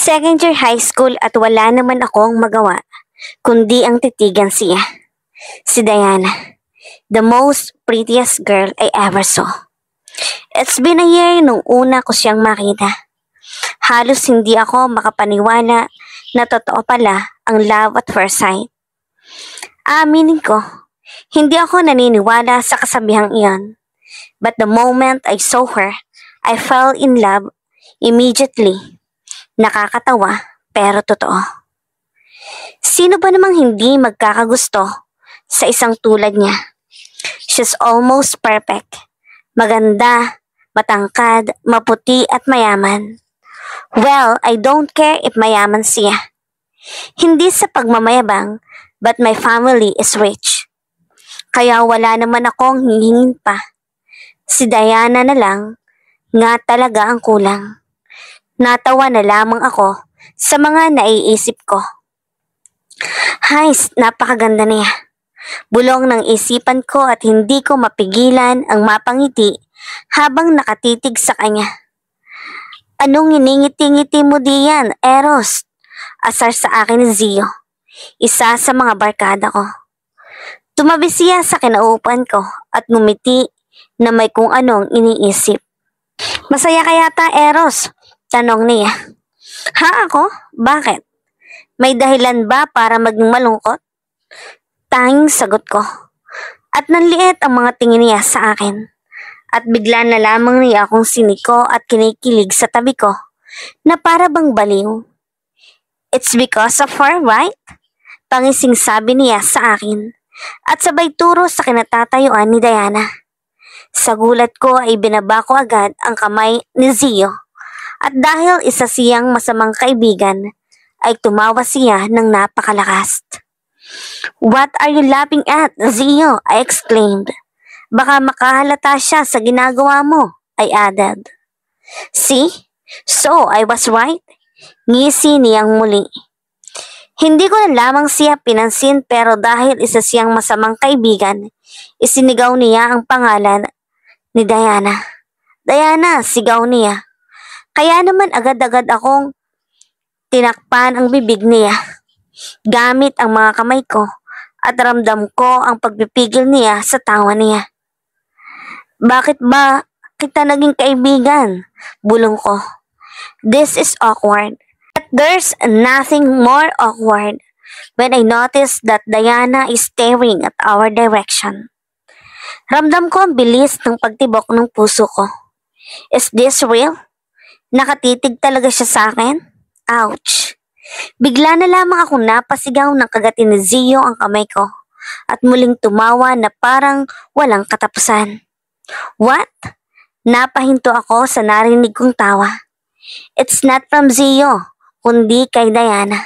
Second year high school at wala naman akong magawa, kundi ang titigan siya. Si Diana, the most prettiest girl I ever saw. It's been a year nung una ko siyang makita. Halos hindi ako makapaniwala na totoo pala ang love at first sight. Aminin ko, hindi ako naniniwala sa kasabihang iyon. But the moment I saw her, I fell in love immediately. Nakakatawa pero totoo. Sino ba namang hindi magkakagusto sa isang tulad niya? She's almost perfect. Maganda, matangkad, maputi at mayaman. Well, I don't care if mayaman siya. Hindi sa pagmamayabang, but my family is rich. Kaya wala naman akong hihingin pa. Si Diana na lang, nga talaga ang kulang. Natawa na lamang ako sa mga naiisip ko. Hays, napakaganda niya. Bulong ng isipan ko at hindi ko mapigilan ang mapangiti habang nakatitig sa kanya. Anong iningiti-ngiti mo diyan, Eros? Asar sa akin ni Zio, isa sa mga barkada ko. Tumabi siya sa kinaupan ko at ngumiti na may kung anong iniisip. Masaya ka yata, Eros? Tanong niya. Ha ako? Bakit? May dahilan ba para maging malungkot? Tanging sagot ko. At nanliit ang mga tingin niya sa akin. At bigla na lamang niya akong siniko at kinikilig sa tabi ko na para bang baliw. It's because of her, right? Pangising sabi niya sa akin at sabay turo sa kinatatayuan ni Diana. Sa gulat ko ay binaba ko agad ang kamay ni Zio at dahil isa siyang masamang kaibigan ay tumawa siya ng napakalakas. What are you laughing at, Zio? I exclaimed. Baka makahalata siya sa ginagawa mo, I added. See? So, I was right? Ngisi niyang muli. Hindi ko na lamang siya pinansin pero dahil isa siyang masamang kaibigan, isinigaw niya ang pangalan ni Diana. Diana, sigaw niya. Kaya naman agad-agad akong tinakpan ang bibig niya. Gamit ang mga kamay ko at ramdam ko ang pagpipigil niya sa tawa niya. Bakit ba kita naging kaibigan? Bulong ko. This is awkward. But there's nothing more awkward when I notice that Diana is staring at our direction. Ramdam ko ang bilis ng pagtibok ng puso ko. Is this real? Nakatitig talaga siya sa akin? Ouch! Bigla na lamang akong napasigaw ng kagatin ni Zio ang kamay ko at muling tumawa na parang walang katapusan. What? Napahinto ako sa narinig kong tawa. It's not from Zio, kundi kay Diana.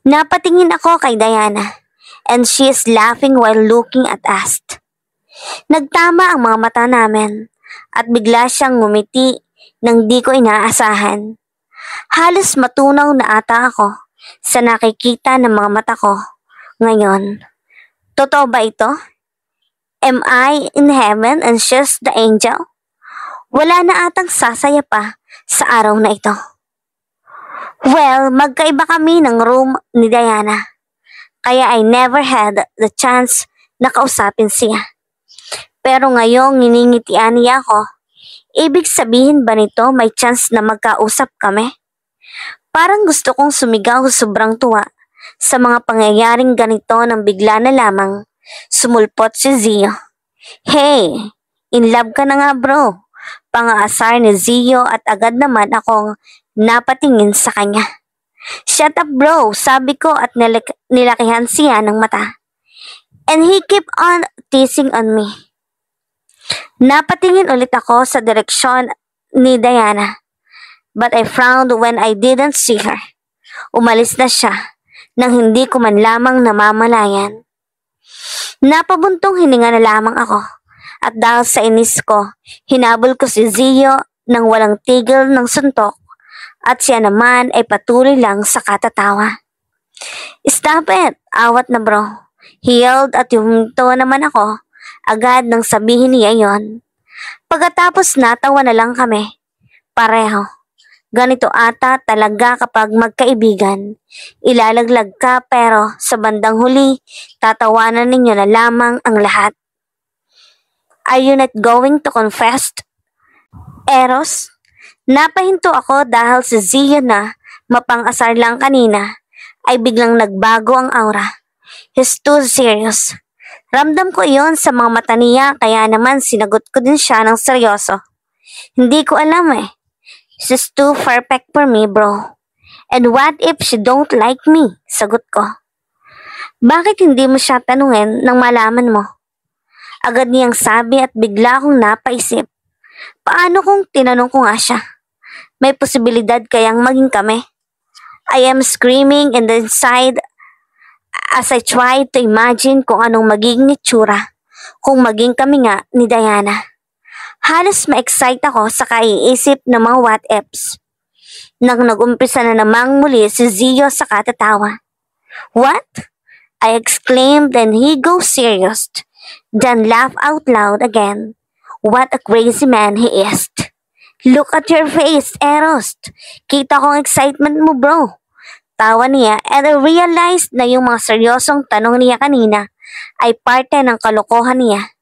Napatingin ako kay Diana and she is laughing while looking at us. Nagtama ang mga mata namin at bigla siyang ngumiti nang di ko inaasahan. Halos matunaw na ata ako sa nakikita ng mga mata ko ngayon. Totoo ba ito? Am I in heaven and she's the angel? Wala na atang sasaya pa sa araw na ito. Well, magkaiba kami ng room ni Diana. Kaya I never had the chance na kausapin siya. Pero ngayong nginingitian niya ako, ibig sabihin ba nito may chance na magkausap kami? Parang gusto kong sumigaw sobrang tuwa sa mga pangyayaring ganito nang bigla na lamang sumulpot si Zio. Hey, in love ka na nga bro. Pangaasar ni Zio at agad naman akong napatingin sa kanya. Shut up bro, sabi ko at nilakihan siya ng mata. And he kept on teasing on me. Napatingin ulit ako sa direksyon ni Diana. But I frowned when I didn't see her. Umalis na siya nang hindi ko man lamang namamalayan. Napabuntong hininga na lamang ako. At dahil sa inis ko, hinabol ko si Zio nang walang tigil ng suntok at siya naman ay patuloy lang sa katatawa. Stop it! Awat na bro. He yelled at huminto naman ako agad nang sabihin niya yon. Pagkatapos natawa na lang kami. Pareho. Ganito ata talaga kapag magkaibigan. Ilalaglag ka pero sa bandang huli, tatawanan ninyo na lamang ang lahat. Are you not going to confess, Eros? Napahinto ako dahil si Zia na mapang-asar lang kanina ay biglang nagbago ang aura. He's too serious. Ramdam ko iyon sa mga mata niya kaya naman sinagot ko din siya ng seryoso. Hindi ko alam eh. She's too perfect for me, bro. And what if she don't like me? Sagot ko. Bakit hindi mo siya tanungin nang malaman mo? Agad niyang sabi at bigla akong napaisip. Paano kung tinanong ko nga siya? May posibilidad kayang maging kami? I am screaming in the inside as I try to imagine kung anong magiging itsura kung maging kami nga ni Diana. Halos ma-excite ako sa kaiisip ng mga what-ifs. Nang nag-umpisa na namang muli si Zio sa katatawa. What? I exclaimed and he goes serious. Then laugh out loud again. What a crazy man he is. Look at your face, Eros. Kita kong excitement mo, bro. Tawa niya and I realized na yung mga seryosong tanong niya kanina ay parte ng kalokohan niya.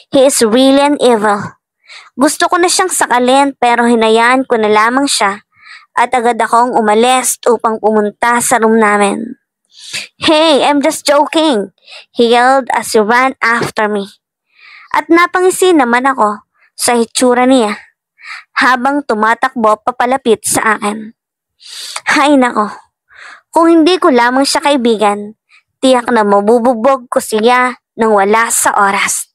He is really an evil. Gusto ko na siyang sakalin pero hinayaan ko na lamang siya at agad akong umalis upang pumunta sa room namin. Hey, I'm just joking, he yelled as he ran after me. At napangisi naman ako sa hitsura niya habang tumatakbo papalapit sa akin. Hay nako, kung hindi ko lamang siya kaibigan, tiyak na mabubugbog ko siya nang wala sa oras.